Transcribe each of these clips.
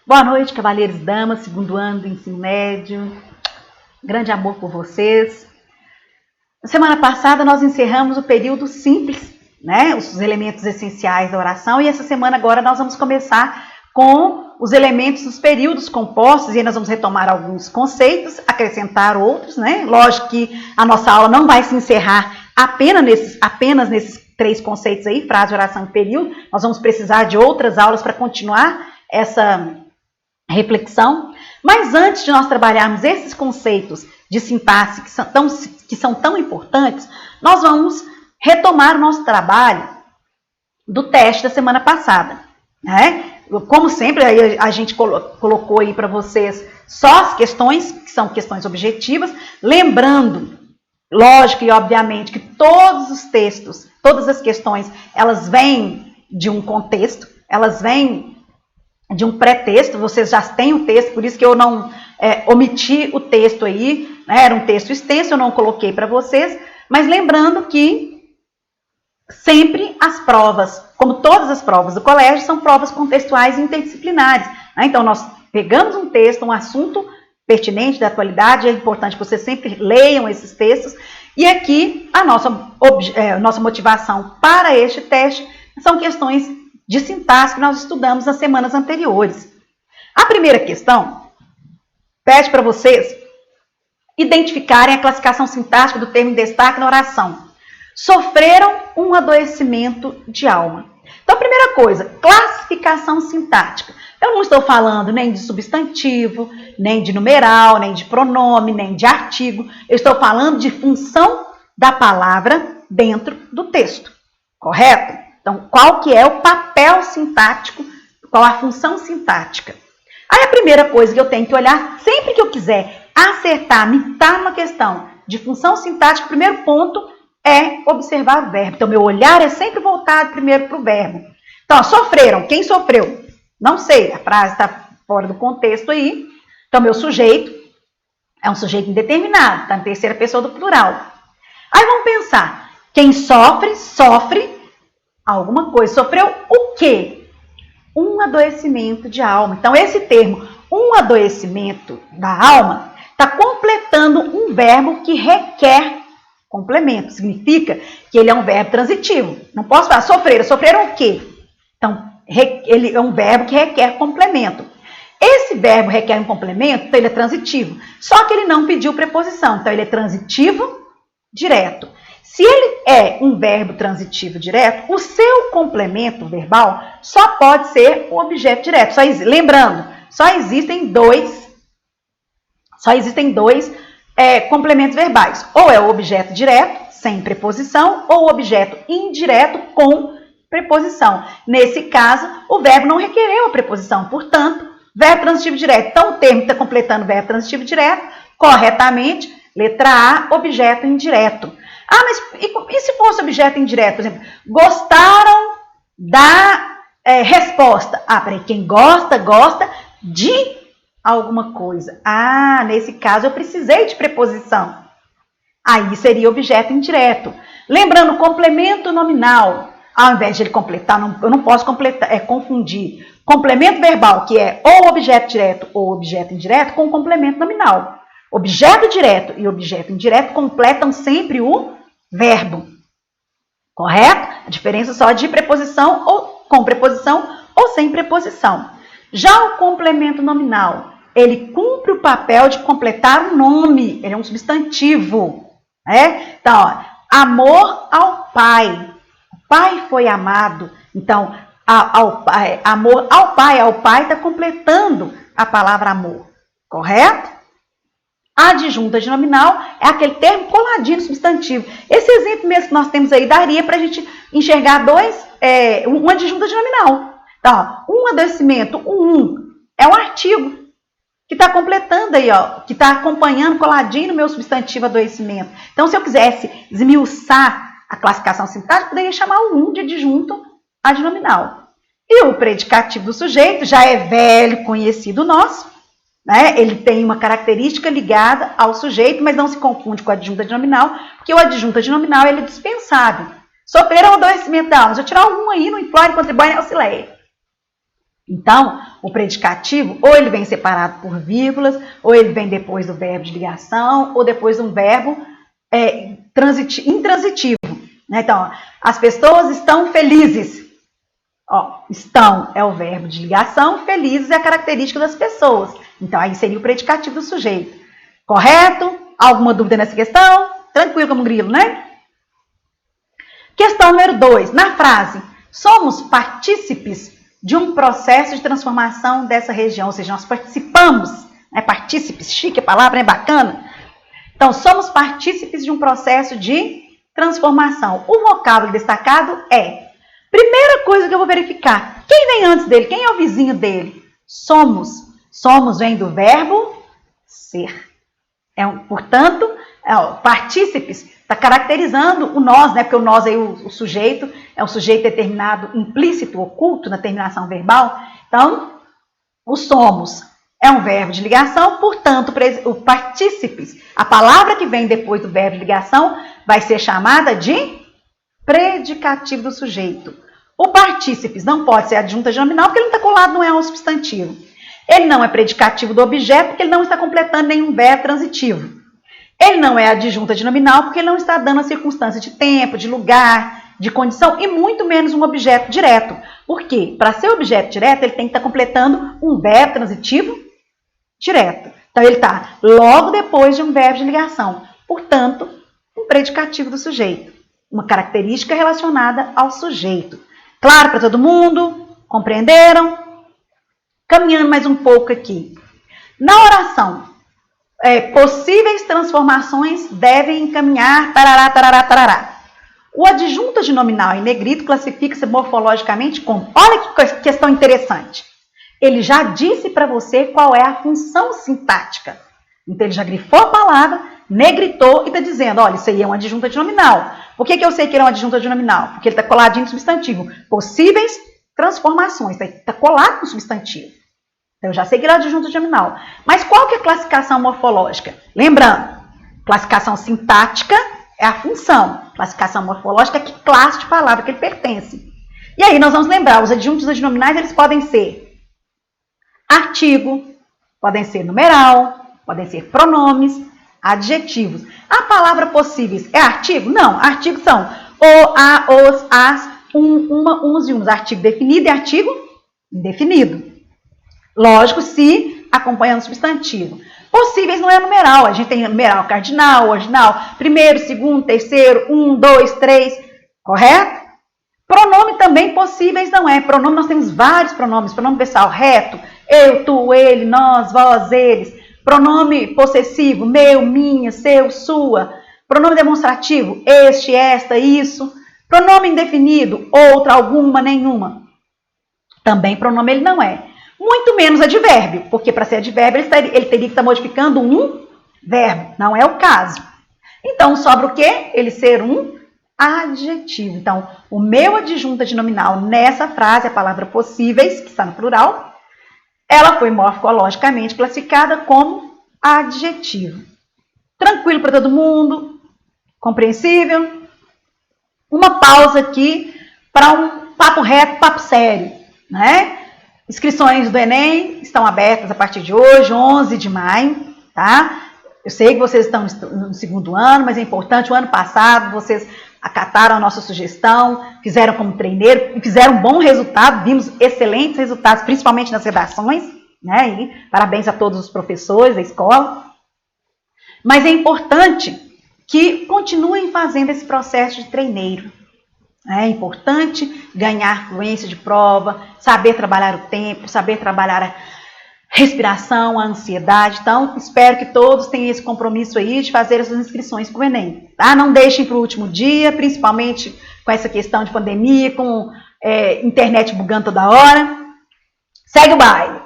Boa noite, cavalheiros e damas, segundo ano do ensino médio. Grande amor por vocês. Na semana passada nós encerramos o período simples, né? Os elementos essenciais da oração, e essa semana agora nós vamos começar com os elementos dos períodos compostos, e aí nós vamos retomar alguns conceitos, acrescentar outros, né? Lógico que a nossa aula não vai se encerrar apenas nesses 3 conceitos aí, frase, oração e período. Nós vamos precisar de outras aulas para continuar essa reflexão. Mas antes de nós trabalharmos esses conceitos de sintaxe que são tão importantes, nós vamos retomar o nosso trabalho do teste da semana passada, né? Como sempre, a gente colocou aí para vocês só as questões, que são questões objetivas, lembrando, lógico e obviamente, que todos os textos, todas as questões, elas vêm de um contexto, elas vêm de um pré-texto, vocês já têm o texto, por isso que eu não omiti o texto aí, né? Era um texto extenso, eu não coloquei para vocês, mas lembrando que sempre as provas, como todas as provas do colégio, são provas contextuais e interdisciplinares, né? Então, nós pegamos um texto, um assunto pertinente da atualidade, é importante que vocês sempre leiam esses textos, e aqui a nossa motivação para este teste são questões de sintaxe que nós estudamos nas semanas anteriores. A primeira questão pede para vocês identificarem a classificação sintática do termo em destaque na oração. Sofreram um adoecimento de alma. Então, a primeira coisa, classificação sintática. Eu não estou falando nem de substantivo, nem de numeral, nem de pronome, nem de artigo. Eu estou falando de função da palavra dentro do texto, correto? Então, qual que é o papel sintático, qual a função sintática? Aí a primeira coisa que eu tenho que olhar, sempre que eu quiser acertar, mitar uma questão de função sintática, o primeiro ponto é observar o verbo. Então, meu olhar é sempre voltado primeiro para o verbo. Então, sofreram. Quem sofreu? Não sei, a frase está fora do contexto aí. Então, meu sujeito é um sujeito indeterminado, está na terceira pessoa do plural. Aí vamos pensar, quem sofre alguma coisa. Sofreu o quê? Um adoecimento de alma. Então, esse termo, um adoecimento da alma, está completando um verbo que requer complemento. Significa que ele é um verbo transitivo. Não posso falar sofreram o quê? Então, ele é um verbo que requer complemento. Esse verbo requer um complemento, então ele é transitivo. Só que ele não pediu preposição. Então, ele é transitivo direto. Se ele é um verbo transitivo direto, o seu complemento verbal só pode ser o objeto direto. Lembrando, só existem dois complementos verbais. Ou é o objeto direto, sem preposição, ou o objeto indireto com preposição. Nesse caso, o verbo não requereu a preposição. Portanto, verbo transitivo direto. Então, o termo que está completando o verbo transitivo direto, corretamente, letra A, objeto indireto. Ah, mas e se fosse objeto indireto? Por exemplo, gostaram da resposta. Ah, peraí, quem gosta de alguma coisa. Ah, nesse caso eu precisei de preposição. Aí seria objeto indireto. Lembrando, complemento nominal. Ao invés de ele completar, eu não posso confundir complemento verbal, que é ou objeto direto ou objeto indireto, com complemento nominal. Objeto direto e objeto indireto completam sempre o verbo, correto? A diferença só de preposição ou com preposição ou sem preposição. Já o complemento nominal, ele cumpre o papel de completar o nome, ele é um substantivo, né? Então, ó, amor ao pai, o pai foi amado, então, amor ao pai está completando a palavra amor, correto? A adjunta de nominal é aquele termo coladinho no substantivo. Esse exemplo mesmo que nós temos aí daria para a gente enxergar uma adjunta de nominal. Então, um adoecimento, é um artigo que está completando aí, ó, que está acompanhando coladinho no meu substantivo adoecimento. Então, se eu quisesse esmiuçar a classificação sintática, eu poderia chamar o de adjunto adnominal. E o predicativo do sujeito já é velho conhecido nosso, né? Ele tem uma característica ligada ao sujeito, mas não se confunde com a adjunta de nominal, porque o adjunta de nominal ele é dispensável. Sofreram um adoecimento da alma. Se eu tirar aí, não implore, contribui, nem auxilie. Então, o predicativo, ou ele vem separado por vírgulas, ou ele vem depois do verbo de ligação, ou depois de um verbo intransitivo. Né? Então, as pessoas estão felizes. Estão é o verbo de ligação, felizes é a característica das pessoas. Então, aí seria o predicativo do sujeito. Correto? Alguma dúvida nessa questão? Tranquilo como um grilo, né? Questão número 2. Na frase, somos partícipes de um processo de transformação dessa região. Ou seja, nós participamos. Né? Partícipes, chique a palavra, é bacana. Então, somos partícipes de um processo de transformação. O vocábulo destacado é... Primeira coisa que eu vou verificar, quem vem antes dele? Quem é o vizinho dele? Somos. Somos vem do verbo ser. Portanto, partícipes está caracterizando o nós, né? Porque o nós aí, o sujeito, é um sujeito determinado, implícito, oculto na terminação verbal. Então, o somos é um verbo de ligação, portanto, o partícipes, a palavra que vem depois do verbo de ligação, vai ser chamada de predicativo do sujeito. O partícipes não pode ser adjunta de nominal porque ele não está colado no é um substantivo. Ele não é predicativo do objeto porque ele não está completando nenhum verbo transitivo. Ele não é adjunta de nominal porque ele não está dando a circunstância de tempo, de lugar, de condição e muito menos um objeto direto. Por quê? Para ser objeto direto, ele tem que estar completando um verbo transitivo direto. Então, ele está logo depois de um verbo de ligação. Portanto, um predicativo do sujeito. Uma característica relacionada ao sujeito. Claro para todo mundo? Compreenderam? Caminhando mais um pouco aqui. Na oração, possíveis transformações devem encaminhar tarará, tarará, tarará. O adjunto de nominal em negrito classifica-se morfologicamente como... Olha que questão interessante. Ele já disse para você qual é a função sintática. Então, ele já grifou a palavra, negritou e está dizendo, olha, isso aí é uma adjunta de nominal. Por que eu sei que ele é uma adjunta de nominal? Porque ele está coladinho no substantivo. Possíveis transformações, está colado no substantivo. Então, eu já sei que ele é adjunto de nominal. Mas qual que é a classificação morfológica? Lembrando, classificação sintática é a função. Classificação morfológica é que classe de palavra que ele pertence. E aí, nós vamos lembrar, os adjuntos adnominais, eles podem ser artigo, podem ser numeral, podem ser pronomes, adjetivos. A palavra possíveis é artigo? Não, artigos são o, a, os, as, uma, uns e uns. Artigo definido e artigo indefinido. Lógico, se acompanhando o substantivo. Possíveis não é numeral, a gente tem numeral cardinal, ordinal, primeiro, segundo, terceiro, 1, 2, 3, correto? Pronome também possíveis não é. Pronome nós temos vários pronomes, pronome pessoal reto, eu, tu, ele, nós, vós, eles. Pronome possessivo, meu, minha, seu, sua. Pronome demonstrativo, este, esta, isso. Pronome indefinido, outra, alguma, nenhuma. Também pronome ele não é. Muito menos advérbio, porque para ser advérbio ele teria que estar modificando um verbo. Não é o caso. Então, sobra o quê? Ele ser um adjetivo. Então, o meu adjunto adnominal nessa frase, a palavra possíveis, que está no plural, ela foi morfologicamente classificada como adjetivo. Tranquilo para todo mundo? Compreensível? Uma pausa aqui para um papo reto, papo sério, né? Inscrições do Enem estão abertas a partir de hoje, 11 de maio, tá? Eu sei que vocês estão no segundo ano, mas é importante, o ano passado vocês acataram a nossa sugestão, fizeram como treineiro e fizeram um bom resultado, vimos excelentes resultados, principalmente nas redações, né? E parabéns a todos os professores da escola. Mas é importante que continuem fazendo esse processo de treineiro. É importante ganhar fluência de prova, saber trabalhar o tempo, saber trabalhar a respiração, a ansiedade. Então, espero que todos tenham esse compromisso aí de fazer as suas inscrições para o Enem. Tá? Não deixem para o último dia, principalmente com essa questão de pandemia, com internet bugando toda hora. Segue o baile.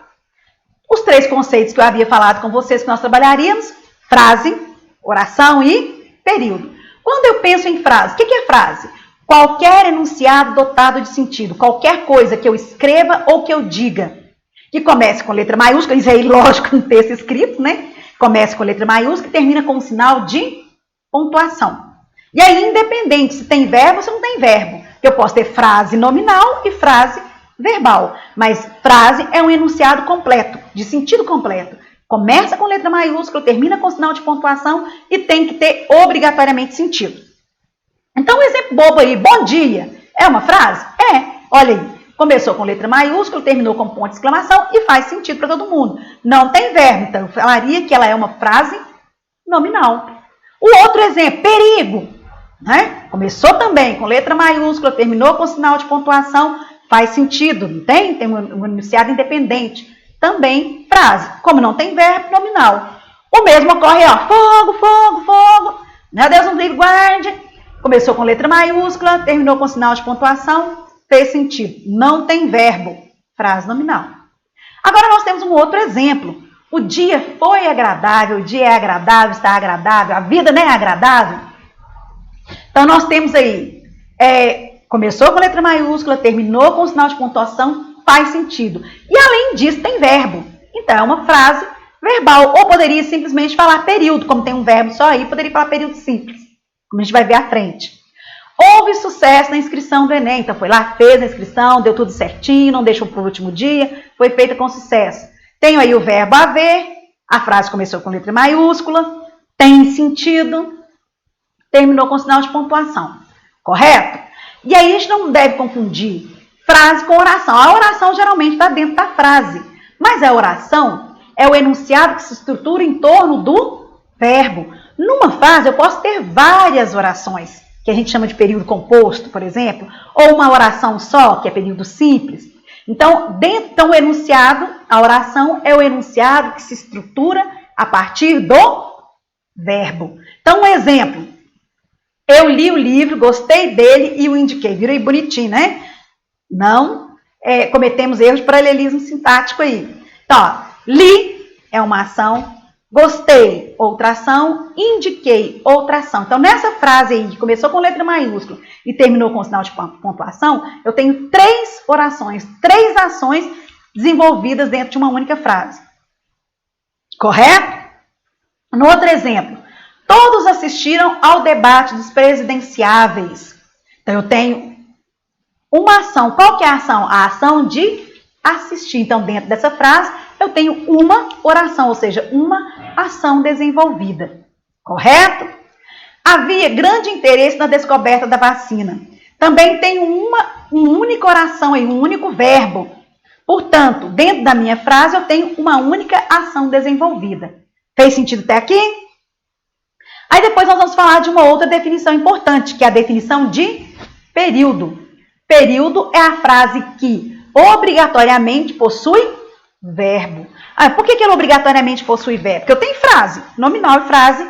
Os 3 conceitos que eu havia falado com vocês que nós trabalharíamos: frase, oração e período. Quando eu penso em frase, o que é frase? Qualquer enunciado dotado de sentido, qualquer coisa que eu escreva ou que eu diga, que comece com letra maiúscula, isso aí, lógico, no texto escrito, né? Comece com letra maiúscula e termina com um sinal de pontuação. E aí, independente se tem verbo ou se não tem verbo, eu posso ter frase nominal e frase verbal. Mas frase é um enunciado completo, de sentido completo. Começa com letra maiúscula, termina com sinal de pontuação e tem que ter obrigatoriamente sentido. Então, um exemplo bobo aí, bom dia, é uma frase? É, olha aí, começou com letra maiúscula, terminou com ponto de exclamação e faz sentido para todo mundo. Não tem verbo, então eu falaria que ela é uma frase nominal. O outro exemplo, perigo, né? Começou também com letra maiúscula, terminou com sinal de pontuação, faz sentido, não tem? Tem um enunciado independente. Também frase. Como não tem verbo, nominal. O mesmo ocorre, ó, fogo, fogo, fogo. Meu Deus, um livre guarde. Começou com letra maiúscula, terminou com sinal de pontuação, fez sentido. Não tem verbo, frase nominal. Agora nós temos um outro exemplo. O dia foi agradável, o dia é agradável, está agradável, a vida não é agradável. Então nós temos aí, começou com letra maiúscula, terminou com sinal de pontuação, faz sentido. E além disso, tem verbo. Então, é uma frase verbal. Ou poderia simplesmente falar período, como tem um verbo só aí, poderia falar período simples, como a gente vai ver à frente. Houve sucesso na inscrição do Enem. Então, foi lá, fez a inscrição, deu tudo certinho, não deixou para o último dia, foi feita com sucesso. Tenho aí o verbo haver, a frase começou com letra maiúscula, tem sentido, terminou com sinal de pontuação. Correto? E aí, a gente não deve confundir frase com oração. A oração geralmente está dentro da frase, mas a oração é o enunciado que se estrutura em torno do verbo. Numa frase eu posso ter várias orações, que a gente chama de período composto, por exemplo, ou uma oração só, que é período simples. Então, o enunciado, a oração é o enunciado que se estrutura a partir do verbo. Então, um exemplo. Eu li o livro, gostei dele e o indiquei. Virei bonitinho, né? Não cometemos erros de paralelismo sintático aí. Então, ó, li é uma ação, gostei, outra ação, indiquei, outra ação. Então, nessa frase aí, que começou com letra maiúscula e terminou com sinal de pontuação, eu tenho 3 orações, 3 ações desenvolvidas dentro de uma única frase. Correto? No outro exemplo, todos assistiram ao debate dos presidenciáveis. Então, eu tenho uma ação. Qual que é a ação? A ação de assistir. Então, dentro dessa frase, eu tenho uma oração, ou seja, uma ação desenvolvida. Correto? Havia grande interesse na descoberta da vacina. Também tenho uma única oração aí, um único verbo. Portanto, dentro da minha frase, eu tenho uma única ação desenvolvida. Fez sentido até aqui? Aí depois nós vamos falar de uma outra definição importante, que é a definição de período. Período é a frase que obrigatoriamente possui verbo. Por que ela obrigatoriamente possui verbo? Porque eu tenho frase nominal e frase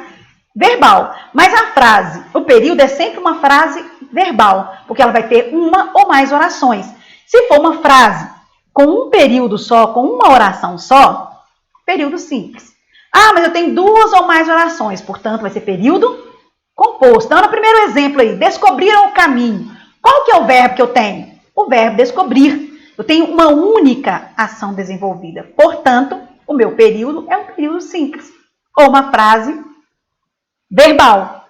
verbal. Mas a frase, o período é sempre uma frase verbal, porque ela vai ter uma ou mais orações. Se for uma frase com um período só, com uma oração só, período simples. Mas eu tenho 2 ou mais orações, portanto vai ser período composto. Então, no primeiro exemplo aí, descobriram o caminho. Qual que é o verbo que eu tenho? O verbo descobrir. Eu tenho uma única ação desenvolvida. Portanto, o meu período é um período simples. Ou uma frase verbal.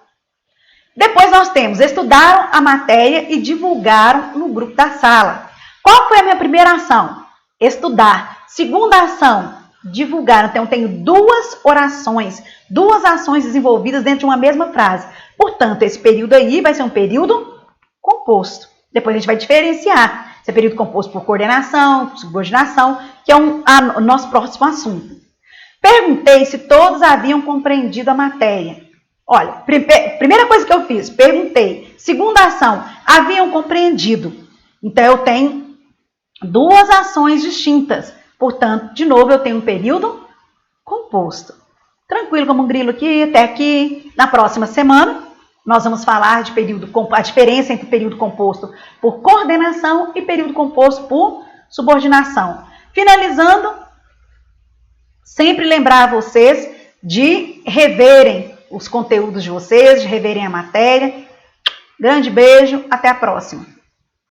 Depois nós temos, estudaram a matéria e divulgaram no grupo da sala. Qual foi a minha primeira ação? Estudar. Segunda ação, divulgar. Então, eu tenho 2 orações, 2 ações desenvolvidas dentro de uma mesma frase. Portanto, esse período aí vai ser um período composto. Depois a gente vai diferenciar se é período composto por coordenação, subordinação, que é o nosso próximo assunto. Perguntei se todos haviam compreendido a matéria. Olha, primeira coisa que eu fiz, perguntei. Segunda ação, haviam compreendido. Então, eu tenho 2 ações distintas. Portanto, de novo, eu tenho um período composto. Tranquilo como um grilo aqui, até aqui. Na próxima semana, nós vamos falar de a diferença entre período composto por coordenação e período composto por subordinação. Finalizando, sempre lembrar vocês de reverem os conteúdos de vocês, de reverem a matéria. Grande beijo, até a próxima.